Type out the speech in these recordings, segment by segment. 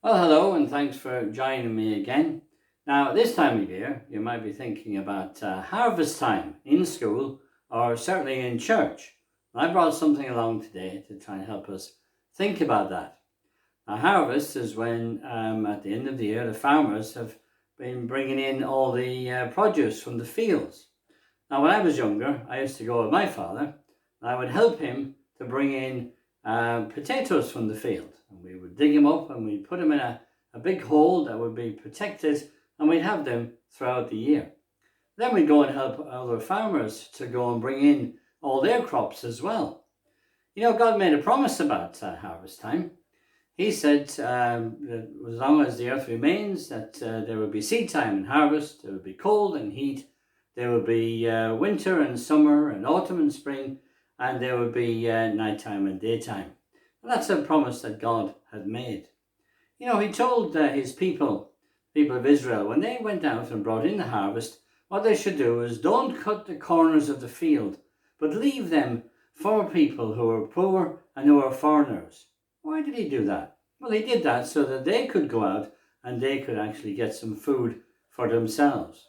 Well, hello, and thanks for joining me again. Now, this time of year, you might be thinking about harvest time in school or certainly in church. I brought something along today to try and help us think about that. Now, harvest is when, at the end of the year, the farmers have been bringing in all the produce from the fields. Now, when I was younger, I used to go with my father, and I would help him to bring in potatoes from the field. And we would dig them up and we'd put them in a big hole that would be protected, and we'd have them throughout the year. Then we'd go and help other farmers to go and bring in all their crops as well. You know, God made a promise about harvest time. He said that as long as the earth remains, that there would be seed time and harvest, there would be cold and heat, there would be winter and summer and autumn and spring, and there would be nighttime and daytime. And that's a promise that God had made. You know, he told his people of Israel, when they went out and brought in the harvest, what they should do is don't cut the corners of the field, but leave them for people who are poor and who are foreigners. Why did he do that? Well, he did that so that they could go out and they could actually get some food for themselves.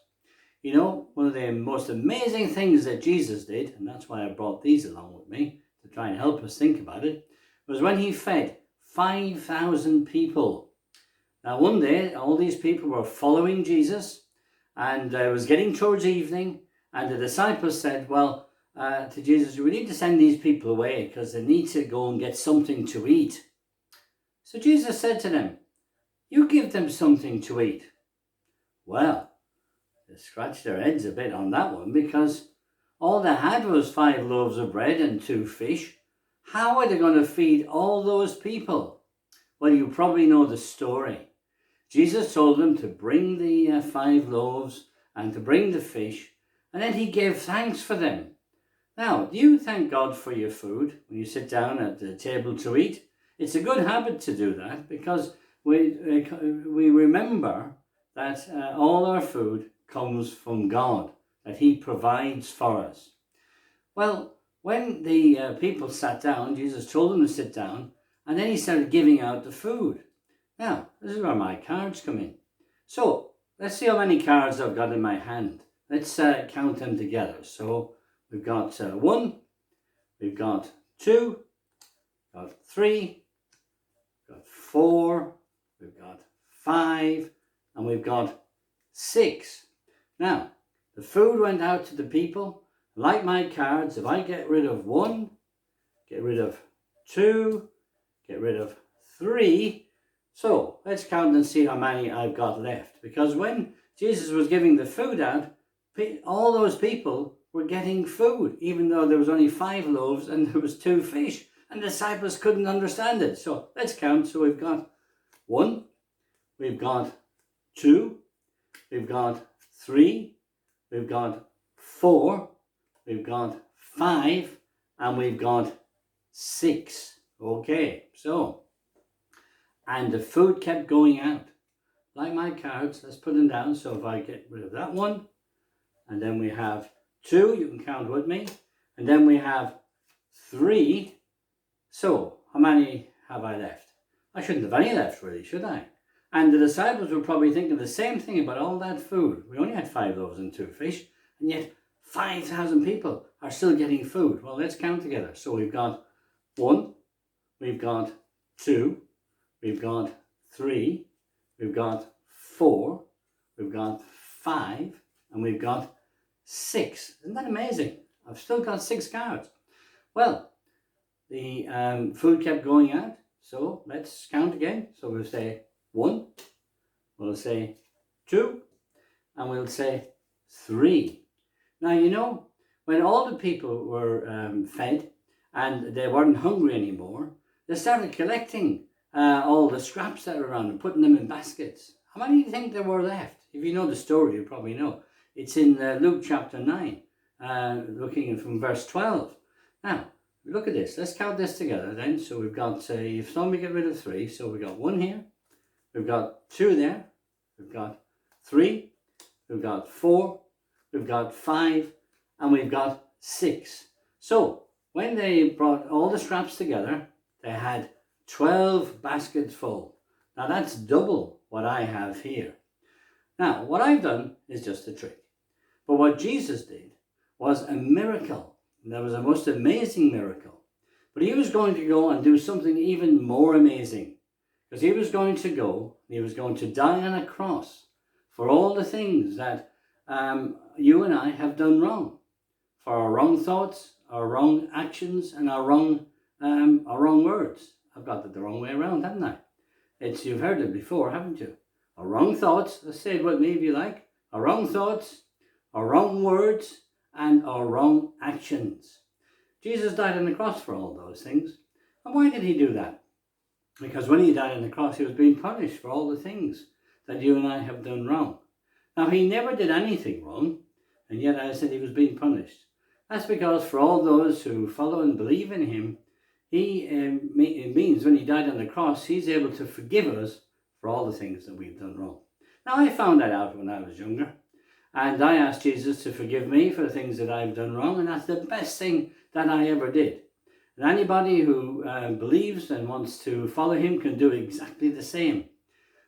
You know, one of the most amazing things that Jesus did, and that's why I brought these along with me to try and help us think about it, was when he fed 5,000 people. Now, one day, all these people were following Jesus, and it was getting towards evening, and the disciples said, to Jesus, we need to send these people away because they need to go and get something to eat. So Jesus said to them, you give them something to eat. Well, they scratched their heads a bit on that one, because all they had was 5 loaves of bread and 2 fish. How are they going to feed all those people? Well, you probably know the story. Jesus told them to bring the 5 loaves and to bring the fish, and then he gave thanks for them. Now, do you thank God for your food when you sit down at the table to eat? It's a good habit to do that, because we remember that all our food comes from God, that he provides for us. Well, when the people sat down, Jesus told them to sit down, and then he started giving out the food. Now, this is where my cards come in. So, let's see how many cards I've got in my hand. Let's count them together. So, we've got 1, we've got 2, we've got 3, we've got 4, we've got 5, and we've got 6. Now, the food went out to the people. Like my cards, if I get rid of 1, get rid of 2, get rid of 3. So let's count and see how many I've got left. Because when Jesus was giving the food out, all those people were getting food, even though there was only 5 loaves and there was 2 fish. And the disciples couldn't understand it. So let's count. So we've got 1, we've got 2, we've got 3, we've got 4, we've got 5, and we've got 6. Okay, so, and the food kept going out. Like my cards, let's put them down. So if I get rid of that one, and then we have 2, you can count with me, and then we have 3. So, how many have I left? I shouldn't have any left, really, should I? And the disciples were probably thinking the same thing about all that food. We only had 5 loaves and 2 fish, and yet 5,000 people are still getting food. Well, let's count together. So we've got 1, we've got 2, we've got 3, we've got 4, we've got 5, and we've got 6. Isn't that amazing? I've still got 6 cards. Well, the food kept going out. So let's count again. So we'll say 1, we'll say 2, and we'll say 3. Now, you know, when all the people were fed and they weren't hungry anymore, they started collecting all the scraps that were around and putting them in baskets. How many do you think there were left? If you know the story, you probably know. It's in Luke chapter 9, looking from verse 12. Now, look at this. Let's count this together then. So we've got, if somebody get rid of 3, so we've got 1 here, we've got 2 there, we've got 3, we've got 4, we've got 5, and we've got 6. So when they brought all the scraps together, they had 12 baskets full. Now that's double what I have here. Now, what I've done is just a trick. But what Jesus did was a miracle. That was a most amazing miracle. But he was going to go and do something even more amazing. Because he was going to go, he was going to die on a cross for all the things that you and I have done wrong. For our wrong thoughts, our wrong actions, and our wrong words. I've got it the wrong way around, haven't I? You've heard it before, haven't you? Our wrong thoughts, let's say it with me if you like. Our wrong thoughts, our wrong words, and our wrong actions. Jesus died on the cross for all those things. And why did he do that? Because when he died on the cross, he was being punished for all the things that you and I have done wrong. Now, he never did anything wrong, and yet I said he was being punished. That's because for all those who follow and believe in him, it means when he died on the cross, he's able to forgive us for all the things that we've done wrong. Now, I found that out when I was younger, and I asked Jesus to forgive me for the things that I've done wrong, and that's the best thing that I ever did. And anybody who believes and wants to follow him can do exactly the same.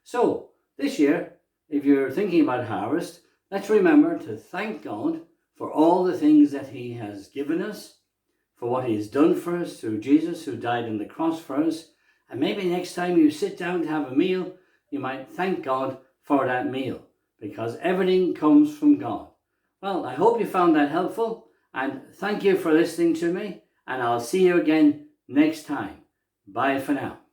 So, this year, if you're thinking about harvest, let's remember to thank God for all the things that he has given us, for what he has done for us through Jesus who died on the cross for us. And maybe next time you sit down to have a meal, you might thank God for that meal, because everything comes from God. Well, I hope you found that helpful, and thank you for listening to me, and I'll see you again next time. Bye for now.